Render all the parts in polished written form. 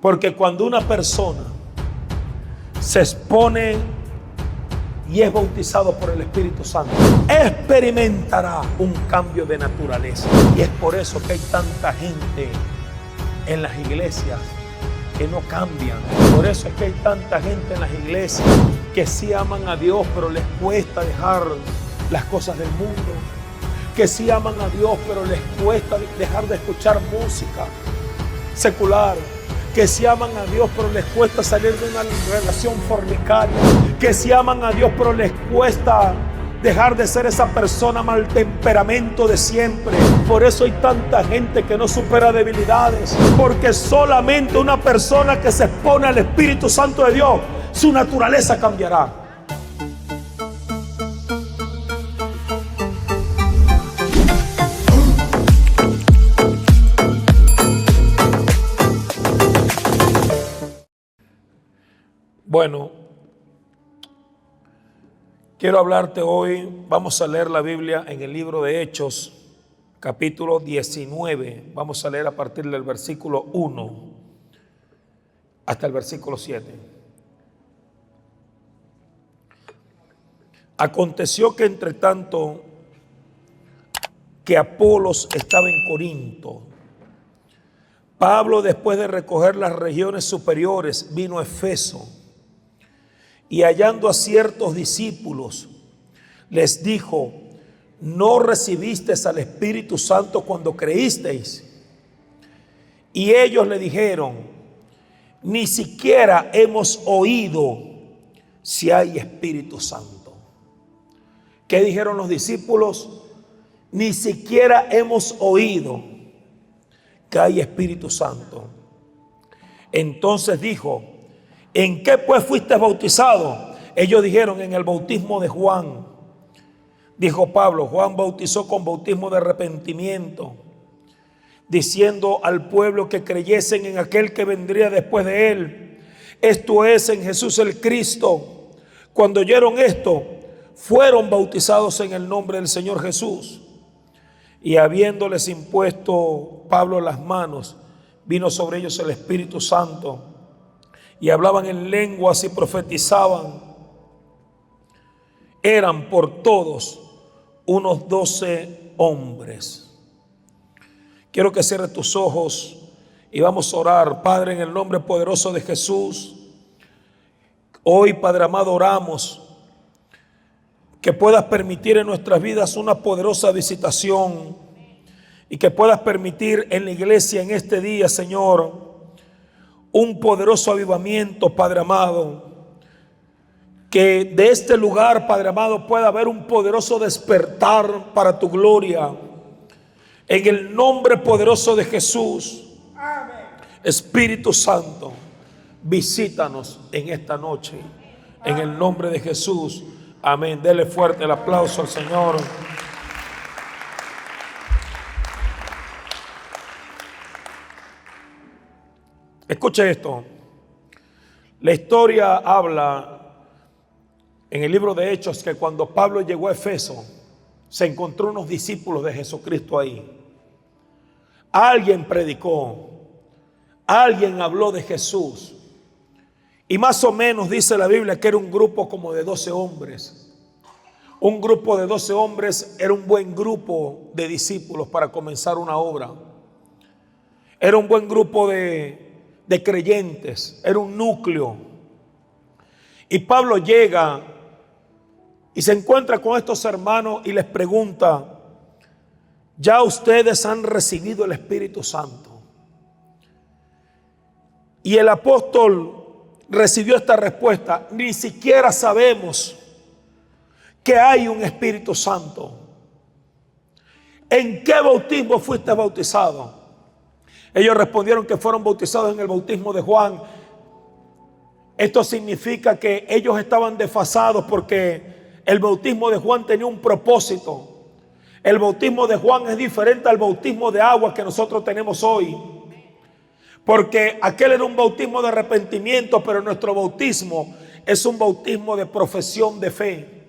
Porque cuando una persona se expone y es bautizado por el Espíritu Santo, experimentará un cambio de naturaleza. Y es por eso que hay tanta gente en las iglesias que no cambian. Por eso es que hay tanta gente en las iglesias que sí aman a Dios, pero les cuesta dejar las cosas del mundo. Que sí aman a Dios, pero les cuesta dejar de escuchar música secular. Que sí aman a Dios, pero les cuesta salir de una relación fornicaria. Que sí aman a Dios, pero les cuesta dejar de ser esa persona mal temperamento de siempre. Por eso hay tanta gente que no supera debilidades, porque solamente una persona que se expone al Espíritu Santo de Dios, su naturaleza cambiará. Bueno, quiero hablarte hoy, vamos a leer la Biblia en el libro de Hechos, capítulo 19. Vamos a leer a partir del versículo 1 hasta el versículo 7. Aconteció que entre tanto que Apolos estaba en Corinto, Pablo, después de recorrer las regiones superiores, vino a Efeso. Y hallando a ciertos discípulos, les dijo: ¿no recibisteis al Espíritu Santo cuando creísteis? Y ellos le dijeron: ni siquiera hemos oído si hay Espíritu Santo. ¿Qué dijeron los discípulos? Ni siquiera hemos oído que hay Espíritu Santo. Entonces dijo: ¿en qué pues fuiste bautizado? Ellos dijeron: en el bautismo de Juan. Dijo Pablo: Juan bautizó con bautismo de arrepentimiento, diciendo al pueblo que creyesen en aquel que vendría después de él, esto es, en Jesús el Cristo. Cuando oyeron esto, fueron bautizados en el nombre del Señor Jesús. Y habiéndoles impuesto Pablo las manos, vino sobre ellos el Espíritu Santo, y hablaban en lenguas y profetizaban. Eran por todos unos 12 hombres. Quiero que cierres tus ojos y vamos a orar. Padre, en el nombre poderoso de Jesús, hoy, Padre amado, oramos que puedas permitir en nuestras vidas una poderosa visitación y que puedas permitir en la iglesia en este día, Señor, un poderoso avivamiento, Padre amado. Que de este lugar, Padre amado, pueda haber un poderoso despertar para tu gloria. En el nombre poderoso de Jesús. Amén. Espíritu Santo, visítanos en esta noche. En el nombre de Jesús. Amén. Dele fuerte el aplauso al Señor. Escuche esto. La historia habla en el libro de Hechos que cuando Pablo llegó a Efeso, se encontró unos discípulos de Jesucristo ahí. Alguien predicó, alguien habló de Jesús. Y más o menos dice la Biblia que era un grupo como de 12 hombres. Un grupo de 12 hombres era un buen grupo de discípulos para comenzar una obra. Era un buen grupo de creyentes, era un núcleo. Y Pablo llega y se encuentra con estos hermanos y les pregunta: ¿ya ustedes han recibido el Espíritu Santo? Y el apóstol recibió esta respuesta: ni siquiera sabemos que hay un Espíritu Santo. ¿En qué bautismo fuiste bautizado? Ellos respondieron que fueron bautizados en el bautismo de Juan. Esto significa que ellos estaban desfasados porque el bautismo de Juan tenía un propósito. El bautismo de Juan es diferente al bautismo de agua que nosotros tenemos hoy. Porque aquel era un bautismo de arrepentimiento, pero nuestro bautismo es un bautismo de profesión de fe,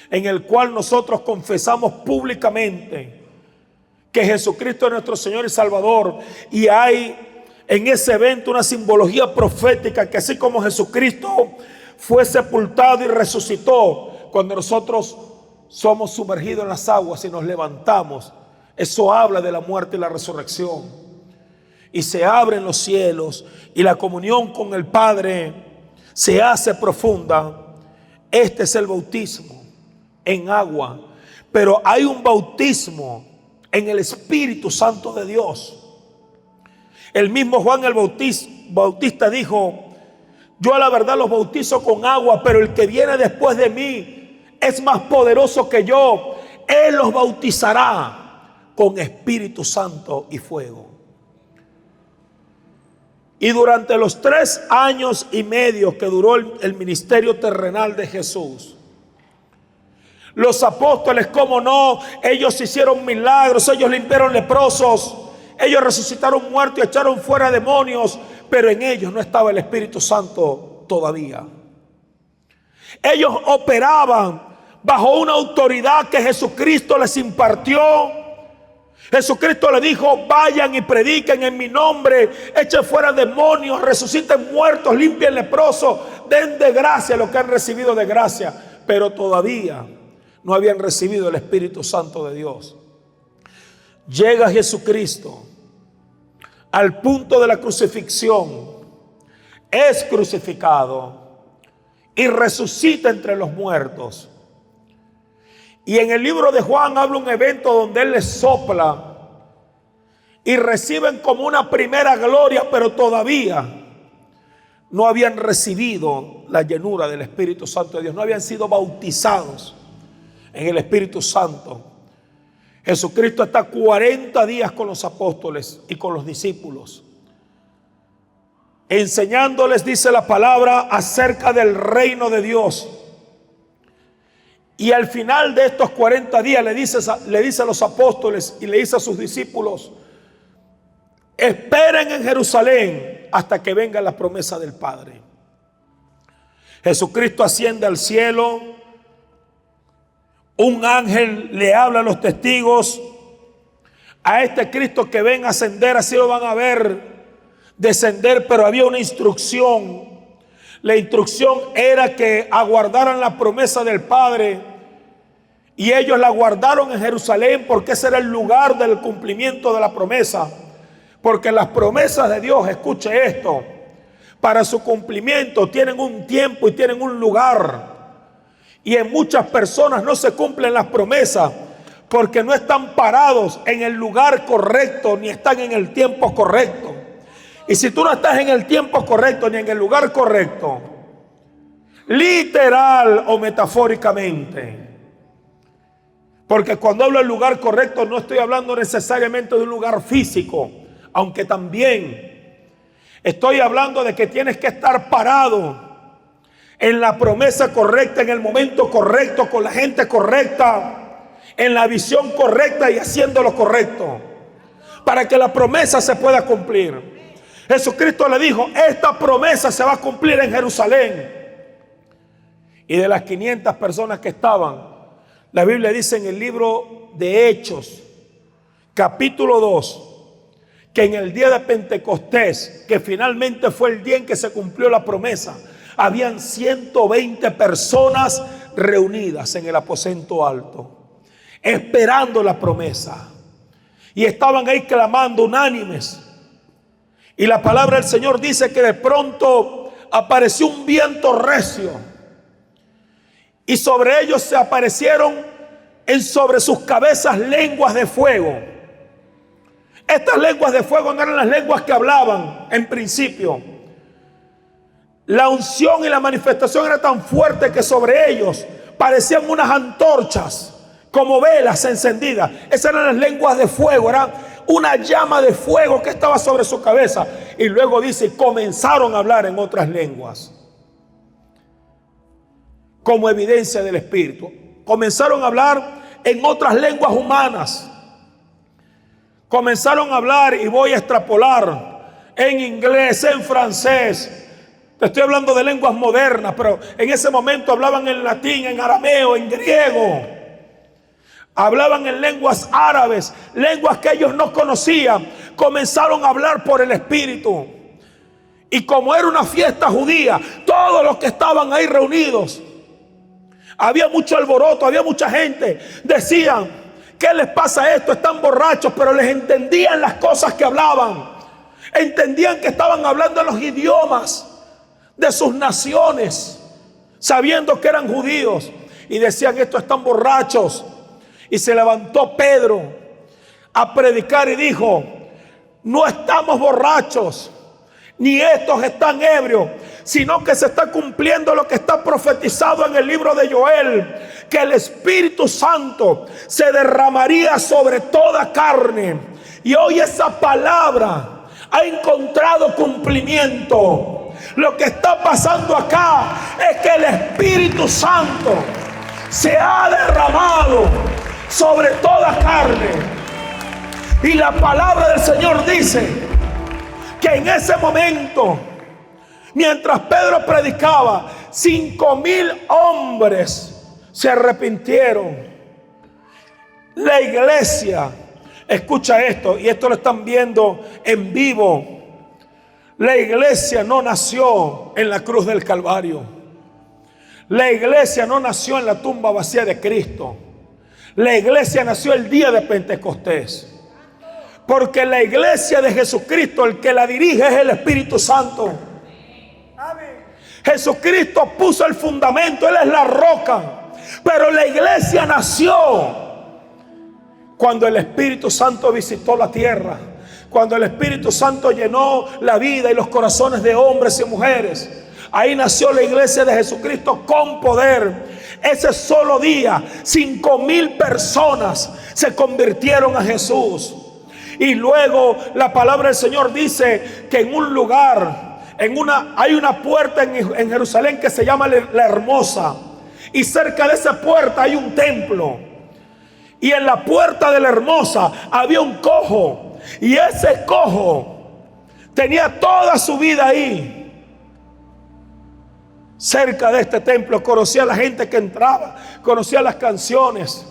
en el cual nosotros confesamos públicamente que Jesucristo es nuestro Señor y Salvador, y hay en ese evento una simbología profética, que así como Jesucristo fue sepultado y resucitó, cuando nosotros somos sumergidos en las aguas y nos levantamos, eso habla de la muerte y la resurrección. Y se abren los cielos y la comunión con el Padre se hace profunda. Este es el bautismo en agua, pero hay un bautismo en el Espíritu Santo de Dios. El mismo Juan el Bautista dijo: yo a la verdad los bautizo con agua, pero el que viene después de mí es más poderoso que yo. Él los bautizará con Espíritu Santo y fuego. Y durante los 3 años y medio que duró el ministerio terrenal de Jesús, los apóstoles, cómo no, ellos hicieron milagros, ellos limpiaron leprosos, ellos resucitaron muertos y echaron fuera demonios, pero en ellos no estaba el Espíritu Santo todavía. Ellos operaban bajo una autoridad que Jesucristo les impartió. Jesucristo le dijo: vayan y prediquen en mi nombre, echen fuera demonios, resuciten muertos, limpien leprosos, den de gracia lo que han recibido de gracia. Pero todavía no habían recibido el Espíritu Santo de Dios. Llega Jesucristo al punto de la crucifixión, es crucificado y resucita entre los muertos. Y en el libro de Juan habla un evento donde Él les sopla y reciben como una primera gloria, pero todavía no habían recibido la llenura del Espíritu Santo de Dios, no habían sido bautizados en el Espíritu Santo. Jesucristo está 40 días con los apóstoles y con los discípulos, enseñándoles, dice la palabra, acerca del reino de Dios. Y al final de estos 40 días le dice a los apóstoles y le dice a sus discípulos: esperen en Jerusalén hasta que venga la promesa del Padre. Jesucristo asciende al cielo. Un ángel le habla a los testigos: a este Cristo que ven ascender, así lo van a ver descender. Pero había una instrucción. La instrucción era que aguardaran la promesa del Padre. Y ellos la guardaron en Jerusalén, porque ese era el lugar del cumplimiento de la promesa. Porque las promesas de Dios, escuche esto, para su cumplimiento tienen un tiempo y tienen un lugar. Y en muchas personas no se cumplen las promesas porque no están parados en el lugar correcto, ni están en el tiempo correcto. Y si tú no estás en el tiempo correcto ni en el lugar correcto, literal o metafóricamente, porque cuando hablo del lugar correcto no estoy hablando necesariamente de un lugar físico, aunque también estoy hablando de que tienes que estar parado en la promesa correcta, en el momento correcto, con la gente correcta, en la visión correcta y haciendo lo correcto, para que la promesa se pueda cumplir. Jesucristo le dijo: esta promesa se va a cumplir en Jerusalén. Y de las 500 personas que estaban, la Biblia dice en el libro de Hechos, capítulo 2, que en el día de Pentecostés, que finalmente fue el día en que se cumplió la promesa, habían 120 personas reunidas en el aposento alto, esperando la promesa. Y estaban ahí clamando unánimes. Y la palabra del Señor dice que de pronto apareció un viento recio. Y sobre ellos se aparecieron sobre sus cabezas lenguas de fuego. Estas lenguas de fuego no eran las lenguas que hablaban en principio. La unción y la manifestación era tan fuerte que sobre ellos parecían unas antorchas, como velas encendidas. Esas eran las lenguas de fuego, era una llama de fuego que estaba sobre su cabeza. Y luego dice: comenzaron a hablar en otras lenguas, como evidencia del Espíritu. Comenzaron a hablar en otras lenguas humanas. Comenzaron a hablar, y voy a extrapolar, en inglés, en francés. Te estoy hablando de lenguas modernas, pero en ese momento hablaban en latín, en arameo, en griego. Hablaban en lenguas árabes, lenguas que ellos no conocían, comenzaron a hablar por el Espíritu. Y como era una fiesta judía, todos los que estaban ahí reunidos, había mucho alboroto, había mucha gente. Decían: ¿qué les pasa a esto? Están borrachos. Pero les entendían las cosas que hablaban. Entendían que estaban hablando en los idiomas de sus naciones, sabiendo que eran judíos. Y decían: estos están borrachos. Y se levantó Pedro a predicar y dijo: no estamos borrachos, ni estos están ebrios, sino que se está cumpliendo lo que está profetizado en el libro de Joel, que el Espíritu Santo se derramaría sobre toda carne. Y hoy esa palabra ha encontrado cumplimiento. Lo que está pasando acá es que el Espíritu Santo se ha derramado sobre toda carne. Y la palabra del Señor dice que en ese momento, mientras Pedro predicaba, 5,000 hombres se arrepintieron. La iglesia, escucha esto, y esto lo están viendo en vivo. La iglesia no nació en la cruz del Calvario. La iglesia no nació en la tumba vacía de Cristo. La iglesia nació el día de Pentecostés. Porque la iglesia de Jesucristo, el que la dirige es el Espíritu Santo. Jesucristo puso el fundamento, Él es la roca. Pero la iglesia nació cuando el Espíritu Santo visitó la tierra. Cuando el Espíritu Santo llenó la vida y los corazones de hombres y mujeres. Ahí nació la iglesia de Jesucristo con poder. Ese solo día, 5,000 personas se convirtieron a Jesús. Y luego la palabra del Señor dice que en un lugar, hay una puerta en Jerusalén que se llama la Hermosa. Y cerca de esa puerta hay un templo. Y en la puerta de la Hermosa había un cojo. Y ese cojo tenía toda su vida ahí. Cerca de este templo, conocía a la gente que entraba, conocía las canciones.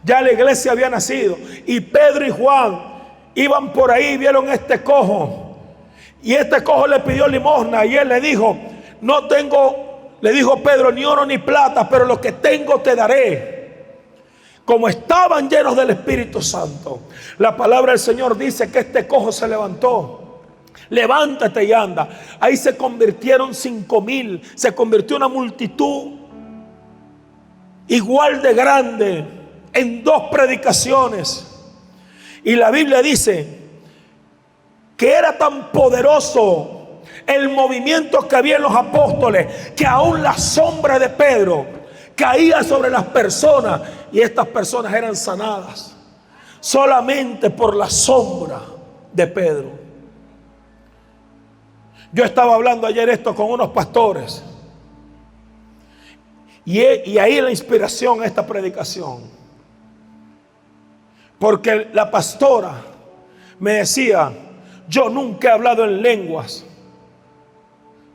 Ya la iglesia había nacido. Y Pedro y Juan iban por ahí, vieron este cojo. Y este cojo le pidió limosna. Y él le dijo: no tengo, le dijo Pedro, ni oro ni plata, pero lo que tengo te daré. Como estaban llenos del Espíritu Santo, la palabra del Señor dice que este cojo se levantó. Levántate y anda. Ahí se convirtieron 5,000. Se convirtió una multitud igual de grande en 2 predicaciones. Y la Biblia dice que era tan poderoso el movimiento que había en los apóstoles, que aún la sombra de Pedro caía sobre las personas, y estas personas eran sanadas solamente por la sombra de Pedro. Yo estaba hablando ayer esto con unos pastores, y ahí la inspiración a esta predicación, porque la pastora me decía: yo nunca he hablado en lenguas,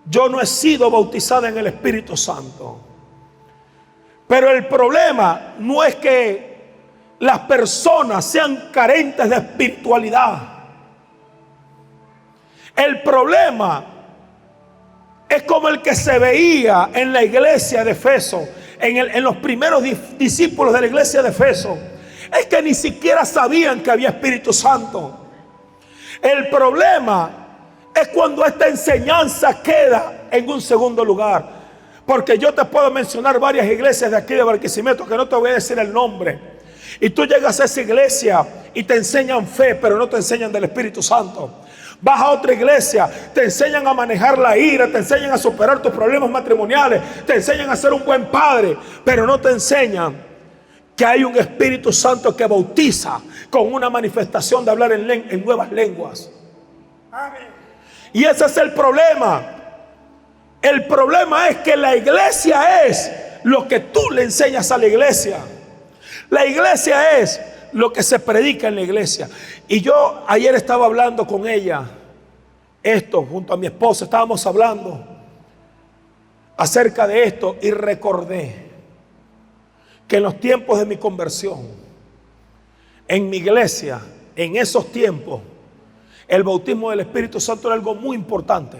yo no he sido bautizada en el Espíritu Santo. Pero el problema no es que las personas sean carentes de espiritualidad. El problema es como el que se veía en la iglesia de Efeso, en los primeros discípulos de la iglesia de Efeso. Es que ni siquiera sabían que había Espíritu Santo. El problema es cuando esta enseñanza queda en un segundo lugar. Porque yo te puedo mencionar varias iglesias de aquí de Barquisimeto, que no te voy a decir el nombre. Y tú llegas a esa iglesia y te enseñan fe, pero no te enseñan del Espíritu Santo. Vas a otra iglesia, te enseñan a manejar la ira, te enseñan a superar tus problemas matrimoniales, te enseñan a ser un buen padre, pero no te enseñan que hay un Espíritu Santo que bautiza con una manifestación de hablar en nuevas lenguas. Amén. Y ese es el problema. El problema es que la iglesia es lo que tú le enseñas a la iglesia. La iglesia es lo que se predica en la iglesia. Y yo ayer estaba hablando con ella, esto junto a mi esposa, estábamos hablando acerca de esto, y recordé que en los tiempos de mi conversión, en mi iglesia, en esos tiempos, El bautismo del Espíritu Santo era algo muy importante.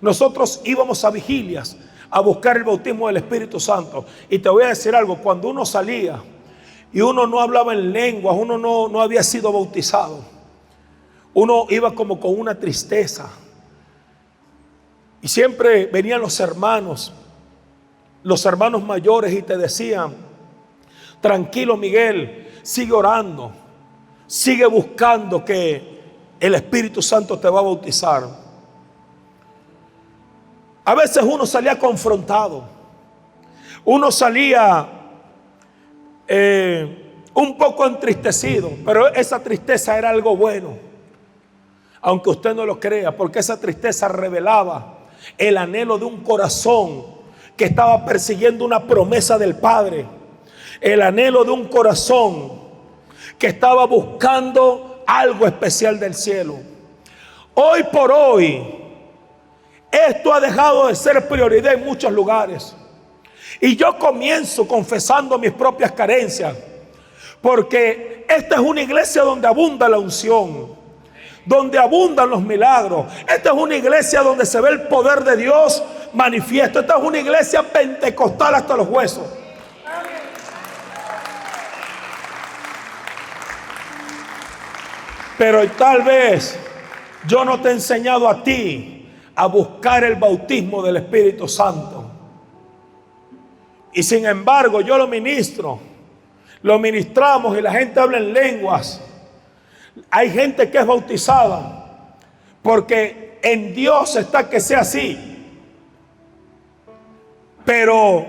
Nosotros íbamos a vigilias a buscar el bautismo del Espíritu Santo. Y te voy a decir algo, cuando uno salía y uno no hablaba en lenguas, uno no había sido bautizado, uno iba como con una tristeza. Y siempre venían los hermanos mayores, y te decían: tranquilo, Miguel, sigue orando, sigue buscando que el Espíritu Santo te va a bautizar. A veces uno salía confrontado, uno salía un poco entristecido, pero esa tristeza era algo bueno, aunque usted no lo crea, porque esa tristeza revelaba el anhelo de un corazón que estaba persiguiendo una promesa del Padre, el anhelo de un corazón que estaba buscando algo especial del cielo. Hoy por hoy, esto ha dejado de ser prioridad en muchos lugares. Y yo comienzo confesando mis propias carencias, porque esta es una iglesia donde abunda la unción, donde abundan los milagros. Esta es una iglesia donde se ve el poder de Dios manifiesto. Esta es una iglesia pentecostal hasta los huesos. Pero tal vez yo no te he enseñado a ti a buscar el bautismo del Espíritu Santo. Y sin embargo yo lo ministro, lo ministramos, y la gente habla en lenguas. Hay gente que es bautizada porque en Dios está que sea así, pero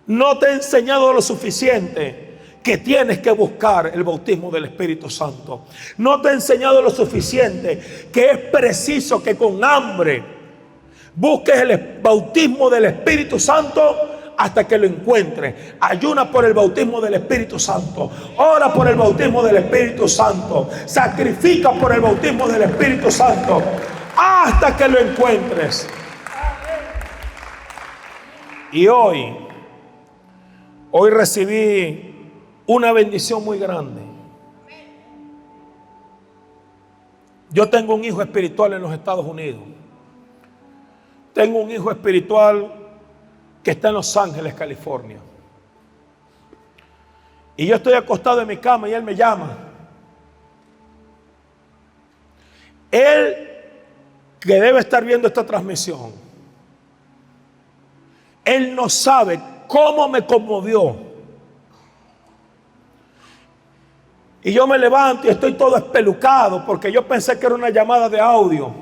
no te he enseñado lo suficiente que tienes que buscar el bautismo del Espíritu Santo. No te he enseñado lo suficiente que es preciso que con hambre busques el bautismo del Espíritu Santo hasta que lo encuentres. Ayuna por el bautismo del Espíritu Santo, ora por el bautismo del Espíritu Santo, sacrifica por el bautismo del Espíritu Santo hasta que lo encuentres. Y hoy recibí una bendición muy grande. Yo tengo un hijo espiritual en los Estados Unidos. Tengo un hijo espiritual que está en Los Ángeles, California. Y yo estoy acostado en mi cama y él me llama. Él, que debe estar viendo esta transmisión, él no sabe cómo me conmovió. Y yo me levanto y estoy todo espelucado porque yo pensé que era una llamada de audio.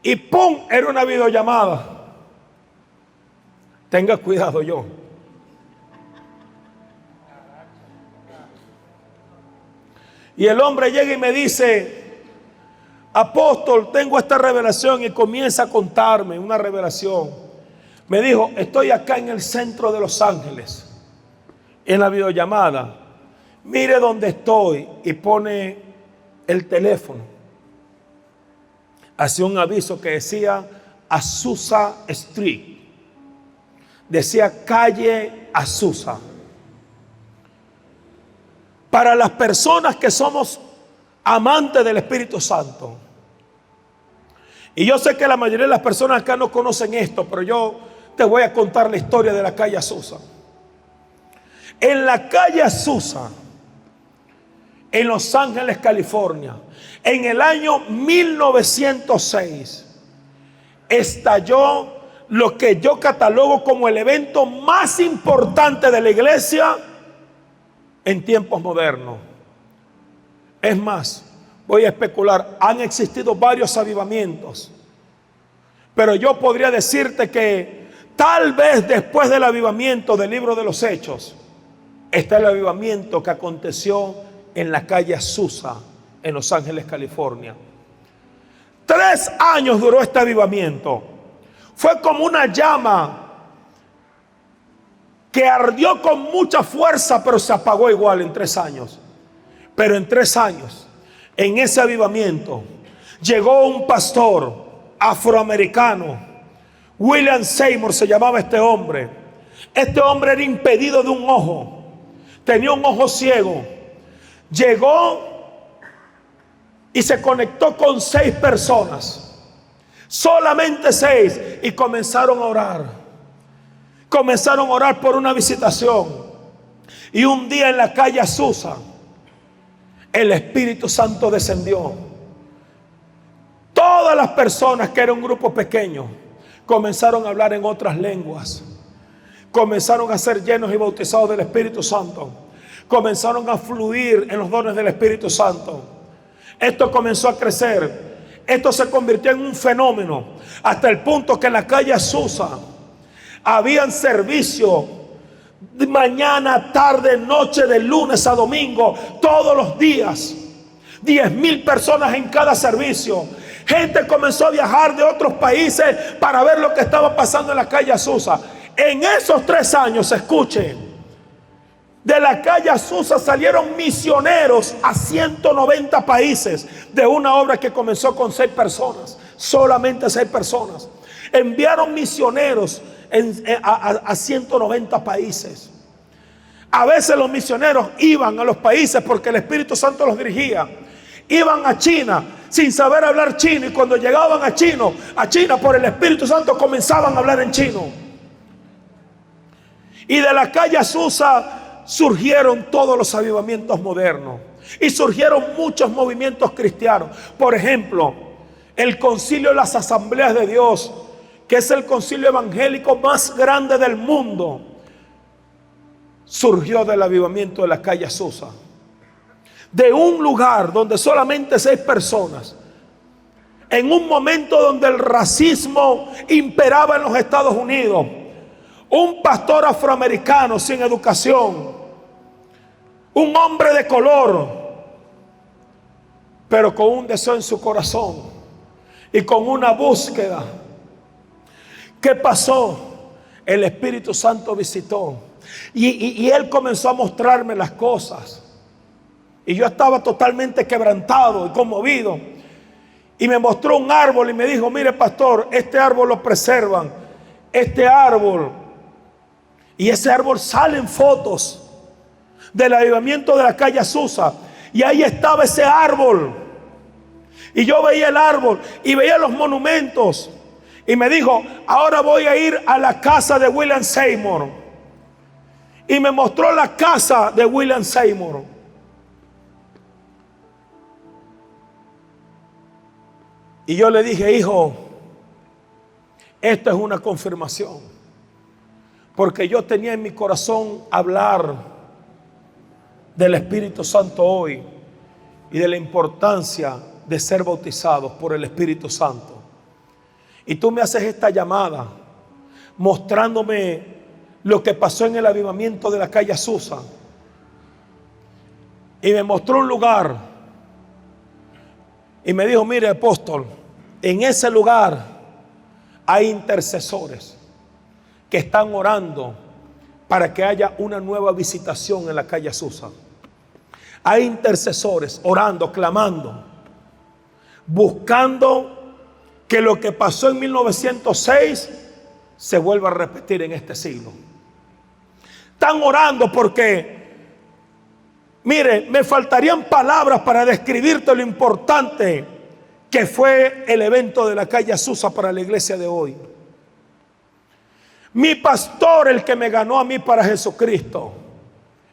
Y ¡pum! Era una videollamada. Tenga cuidado yo. Y el hombre llega y me dice: apóstol, tengo esta revelación, y comienza a contarme una revelación. Me dijo: estoy acá en el centro de Los Ángeles, en la videollamada. Mire dónde estoy, y pone el teléfono. Hacía un aviso que decía Azusa Street. Decía calle Azusa. Para las personas que somos amantes del Espíritu Santo. Y yo sé que la mayoría de las personas acá no conocen esto, pero yo te voy a contar la historia de la calle Azusa. En la calle Azusa, en Los Ángeles, California, en el año 1906, estalló lo que yo catalogo como el evento más importante de la iglesia en tiempos modernos. Es más, voy a especular, han existido varios avivamientos, pero yo podría decirte que tal vez después del avivamiento del libro de los Hechos está el avivamiento que aconteció en la calle Azusa, en Los Ángeles, California. 3 años duró este avivamiento. Fue como una llama que ardió con mucha fuerza, pero se apagó igual en 3 años. Pero en 3 años, en ese avivamiento, llegó un pastor afroamericano. William Seymour se llamaba este hombre. Este hombre era impedido de un ojo. Tenía un ojo ciego. Llegó y se conectó con 6 personas, solamente 6, y comenzaron a orar. Comenzaron a orar por una visitación. Y un día en la calle Azusa, el Espíritu Santo descendió. Todas las personas, que era un grupo pequeño, comenzaron a hablar en otras lenguas. Comenzaron a ser llenos y bautizados del Espíritu Santo. Comenzaron a fluir en los dones del Espíritu Santo. Esto comenzó a crecer. Esto se convirtió en un fenómeno, hasta el punto que en la calle Azusa habían servicio de mañana, tarde, noche, de lunes a domingo, todos los días. 10,000 personas en cada servicio. Gente comenzó a viajar de otros países para ver lo que estaba pasando en la calle Azusa. En esos 3 años, escuchen, de la calle Azusa salieron misioneros a 190 países, de una obra que comenzó con 6 personas, solamente 6 personas. Enviaron misioneros a 190 países. A veces los misioneros iban a los países porque el Espíritu Santo los dirigía. Iban a China sin saber hablar chino, y cuando llegaban a China por el Espíritu Santo comenzaban a hablar en chino. Y de la calle Azusa surgieron todos los avivamientos modernos, y surgieron muchos movimientos cristianos. Por ejemplo, el Concilio de las Asambleas de Dios, que es el concilio evangélico más grande del mundo, surgió del avivamiento de la calle Azusa. De un lugar donde solamente 6 personas, en un momento donde el racismo imperaba en los Estados Unidos, un pastor afroamericano sin educación, un hombre de color, pero con un deseo en su corazón y con una búsqueda. ¿Qué pasó? El Espíritu Santo visitó y Él comenzó a mostrarme las cosas, y yo estaba totalmente quebrantado y conmovido. Y me mostró un árbol y me dijo: mire, pastor, este árbol lo preservan, este árbol. Y ese árbol salen fotos del avivamiento de la calle Azusa, y ahí estaba ese árbol. Y yo veía el árbol y veía los monumentos. Y me dijo: ahora voy a ir a la casa de William Seymour. Y me mostró la casa de William Seymour. Y yo le dije: hijo, esto es una confirmación, porque yo tenía en mi corazón hablar del Espíritu Santo hoy y de la importancia de ser bautizados por el Espíritu Santo. Y tú me haces esta llamada mostrándome lo que pasó en el avivamiento de la calle Azusa, y me mostró un lugar y me dijo: mire, apóstol, en ese lugar hay intercesores que están orando para que haya una nueva visitación en la calle Azusa. Hay intercesores orando, clamando, buscando que lo que pasó en 1906 se vuelva a repetir en este siglo. Están orando porque, mire, me faltarían palabras para describirte lo importante que fue el evento de la calle Azusa para la iglesia de hoy. Mi pastor, el que me ganó a mí para Jesucristo,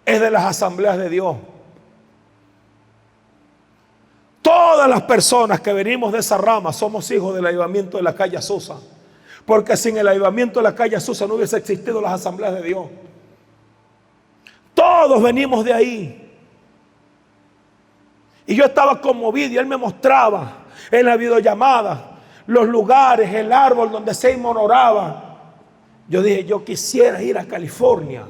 es de las Asambleas de Dios. Todas las personas que venimos de esa rama somos hijos del avivamiento de la calle Azusa, porque sin el avivamiento de la calle Azusa no hubiese existido las Asambleas de Dios. Todos venimos de ahí. Y yo estaba conmovido, y él me mostraba en la videollamada los lugares, el árbol donde Seymour oraba. Yo dije: yo quisiera ir a California,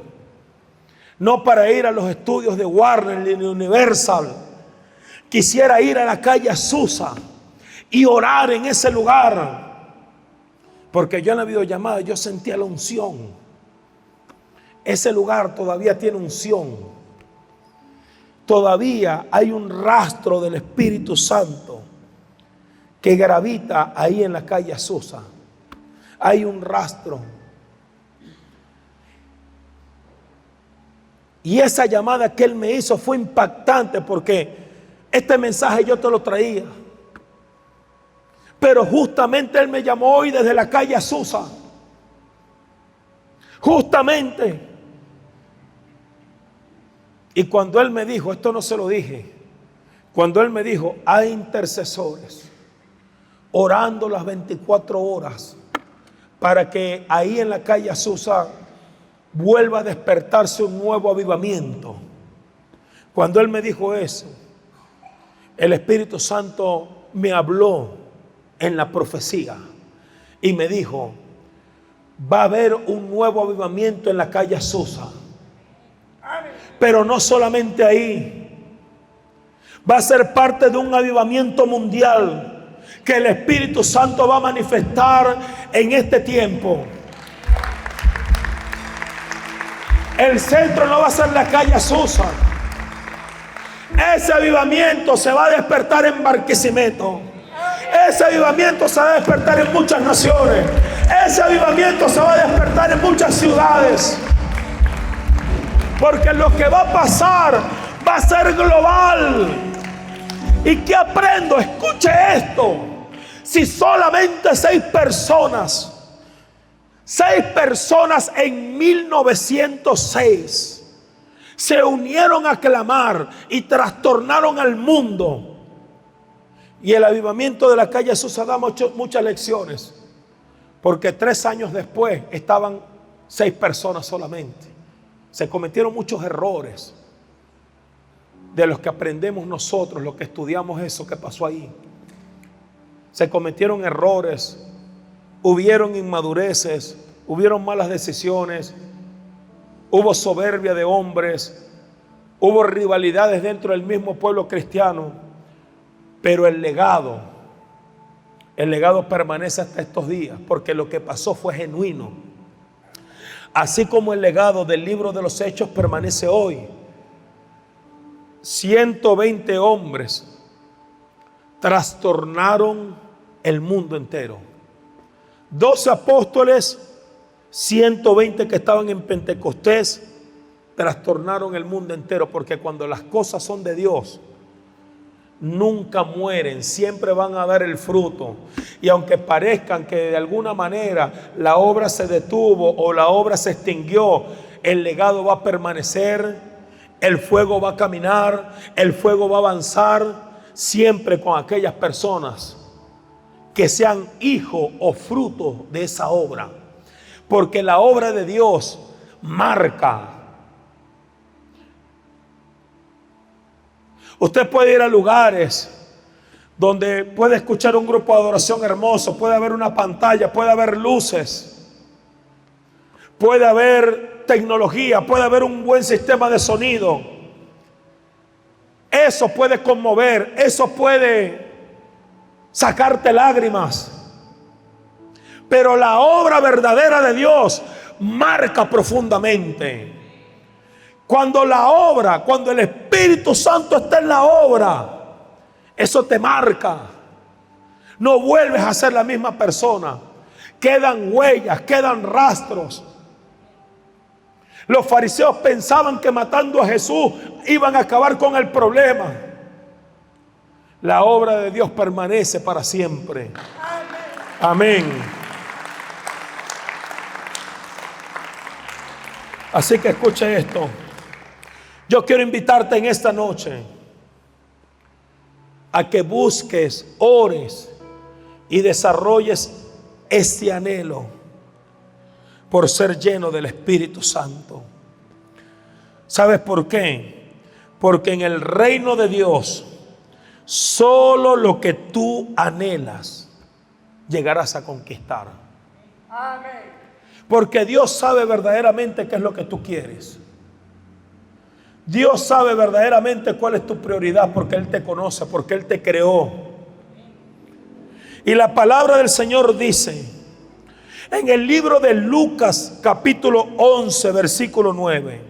no para ir a los estudios de Warner ni Universal. Quisiera ir a la calle Azusa y orar en ese lugar, porque yo en la videollamada yo sentía la unción. Ese lugar todavía tiene unción. Todavía hay un rastro del Espíritu Santo que gravita ahí en la calle Azusa. Hay un rastro. Y esa llamada que él me hizo fue impactante, porque este mensaje yo te lo traía. Pero justamente Él me llamó hoy desde la calle Azusa. Justamente. Y cuando Él me dijo, esto no se lo dije, cuando Él me dijo, hay intercesores orando las 24 horas para que ahí en la calle Azusa vuelva a despertarse un nuevo avivamiento. Cuando Él me dijo eso, el Espíritu Santo me habló en la profecía y me dijo, va a haber un nuevo avivamiento en la calle Azusa. Pero no solamente ahí, va a ser parte de un avivamiento mundial que el Espíritu Santo va a manifestar en este tiempo. El centro no va a ser la calle Azusa. Ese avivamiento se va a despertar en Barquisimeto. Ese avivamiento se va a despertar en muchas naciones. Ese avivamiento se va a despertar en muchas ciudades. Porque lo que va a pasar va a ser global. ¿Y qué aprendo? Escuche esto. Si solamente 6 personas en 1906 se unieron a clamar y trastornaron al mundo, y el avivamiento de la calle Azusa da muchas lecciones, porque 3 años después estaban 6 personas solamente. Se cometieron muchos errores de los que aprendemos nosotros, los que estudiamos eso que pasó ahí. Se cometieron errores, hubieron inmadureces, hubieron malas decisiones, hubo soberbia de hombres, hubo rivalidades dentro del mismo pueblo cristiano, pero el legado permanece hasta estos días, porque lo que pasó fue genuino. Así como el legado del libro de los Hechos permanece hoy. 120 hombres trastornaron el mundo entero. 12 apóstoles, 120 que estaban en Pentecostés, trastornaron el mundo entero, porque cuando las cosas son de Dios, nunca mueren, siempre van a dar el fruto. Y aunque parezcan que de alguna manera la obra se detuvo o la obra se extinguió, el legado va a permanecer, el fuego va a caminar, el fuego va a avanzar, siempre con aquellas personas que sean hijo o fruto de esa obra. Porque la obra de Dios marca. Usted puede ir a lugares donde puede escuchar un grupo de adoración hermoso, puede haber una pantalla, puede haber luces, puede haber tecnología, puede haber un buen sistema de sonido. Eso puede conmover, eso puede sacarte lágrimas. Pero la obra verdadera de Dios marca profundamente. Cuando el Espíritu Santo está en la obra, eso te marca. No vuelves a ser la misma persona. Quedan huellas, quedan rastros. Los fariseos pensaban que matando a Jesús iban a acabar con el problema. La obra de Dios permanece para siempre. Amén. Así que escuche esto. Yo quiero invitarte en esta noche a que busques, ores y desarrolles este anhelo por ser lleno del Espíritu Santo. ¿Sabes por qué? Porque en el reino de Dios, solo lo que tú anhelas llegarás a conquistar. Amén. Porque Dios sabe verdaderamente qué es lo que tú quieres. Dios sabe verdaderamente cuál es tu prioridad, porque Él te conoce, porque Él te creó. Y la palabra del Señor dice en el libro de Lucas capítulo 11 versículo 9: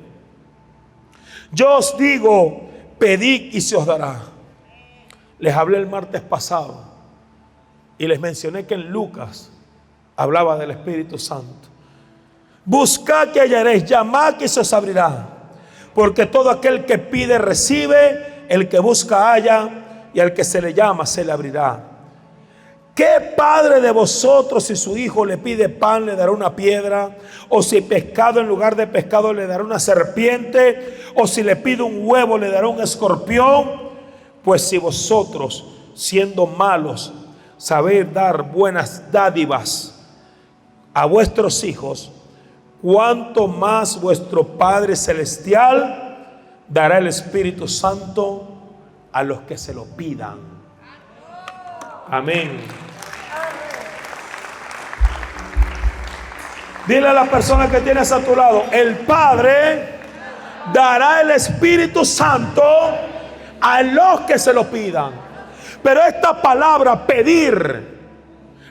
yo os digo, pedid y se os dará. Les hablé el martes pasado y les mencioné que en Lucas hablaba del Espíritu Santo. Buscad que hallaréis, llamad que se os abrirá. Porque todo aquel que pide recibe, el que busca halla, y al que se le llama se le abrirá. ¿Qué padre de vosotros, si su hijo le pide pan, le dará una piedra? ¿O si pescado en lugar de pescado le dará una serpiente? ¿O si le pide un huevo le dará un escorpión? Pues si vosotros, siendo malos, sabéis dar buenas dádivas a vuestros hijos, ¿cuánto más vuestro Padre Celestial dará el Espíritu Santo a los que se lo pidan? Amén. Dile a la persona que tienes a tu lado: el Padre dará el Espíritu Santo a los que se lo pidan. Pero esta palabra pedir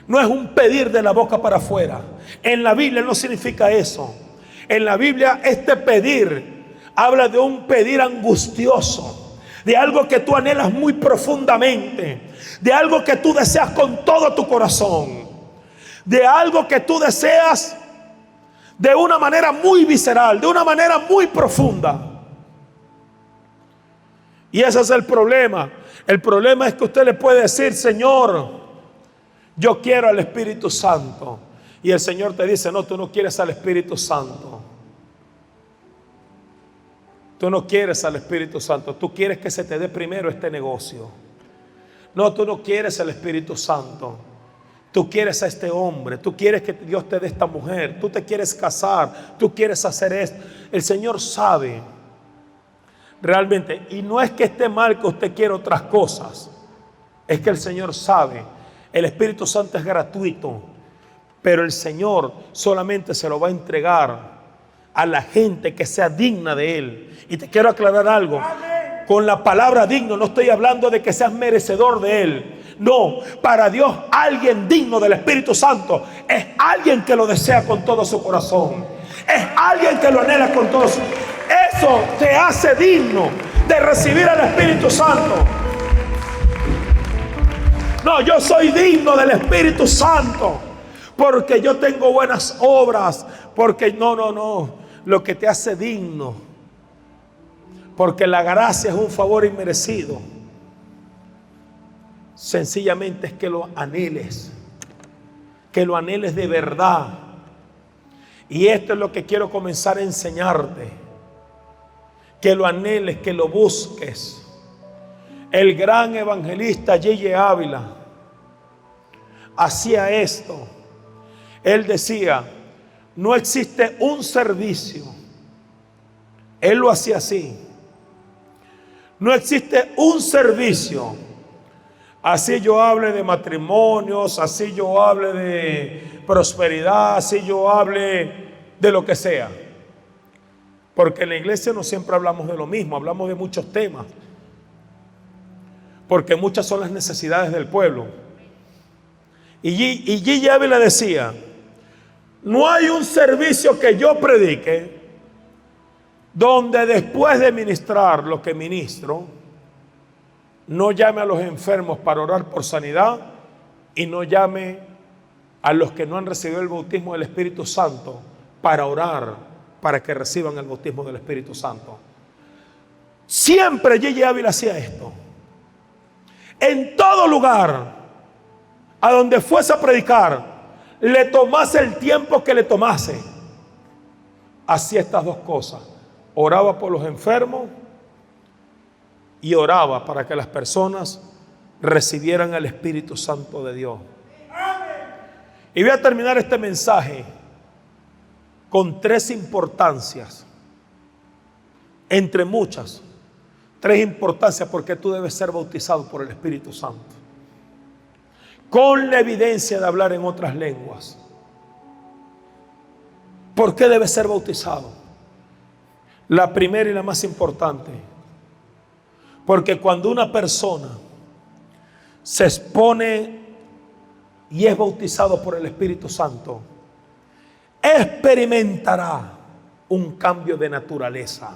no es un pedir de la boca para afuera. En la Biblia no significa eso. En la Biblia este pedir habla de un pedir angustioso, de algo que tú anhelas muy profundamente, de algo que tú deseas con todo tu corazón, de algo que tú deseas de una manera muy visceral, de una manera muy profunda. Y ese es el problema. El problema es que usted le puede decir: Señor, yo quiero al Espíritu Santo. Y el Señor te dice: no, tú no quieres al Espíritu Santo. Tú no quieres al Espíritu Santo. Tú quieres que se te dé primero este negocio. No, tú no quieres al Espíritu Santo. Tú quieres a este hombre. Tú quieres que Dios te dé esta mujer. Tú te quieres casar. Tú quieres hacer esto. El Señor sabe realmente. Y no es que esté mal que usted quiera otras cosas. Es que el Señor sabe. El Espíritu Santo es gratuito, pero el Señor solamente se lo va a entregar a la gente que sea digna de Él. Y te quiero aclarar algo. Con la palabra digno no estoy hablando de que seas merecedor de Él. No, para Dios alguien digno del Espíritu Santo es alguien que lo desea con todo su corazón. Es alguien que lo anhela con todo su... Eso te hace digno de recibir al Espíritu Santo. No, yo soy digno del Espíritu Santo porque yo tengo buenas obras, porque no. Lo que te hace digno, porque la gracia es un favor inmerecido, sencillamente es que lo anheles de verdad. Y esto es lo que quiero comenzar a enseñarte, que lo anheles, que lo busques. El gran evangelista J.J. Ávila hacía esto. Él decía: no existe un servicio. Él lo hacía así. No existe un servicio. Así yo hable de matrimonios, así yo hable de prosperidad, así yo hable de lo que sea. Porque en la iglesia no siempre hablamos de lo mismo, hablamos de muchos temas. Porque muchas son las necesidades del pueblo. Y J.J. Ávila decía: no hay un servicio que yo predique donde después de ministrar lo que ministro, no llame a los enfermos para orar por sanidad y no llame a los que no han recibido el bautismo del Espíritu Santo para orar para que reciban el bautismo del Espíritu Santo. Siempre J.J. Ávila hacía esto. En todo lugar a donde fuese a predicar, le tomase el tiempo que le tomase, hacía estas dos cosas: oraba por los enfermos y oraba para que las personas recibieran el Espíritu Santo de Dios. Y voy a terminar este mensaje con tres importancias, entre muchas, tres importancias porque tú debes ser bautizado por el Espíritu Santo, con la evidencia de hablar en otras lenguas. ¿Por qué debes ser bautizado? La primera y la más importante, porque cuando una persona se expone y es bautizado por el Espíritu Santo, experimentará un cambio de naturaleza.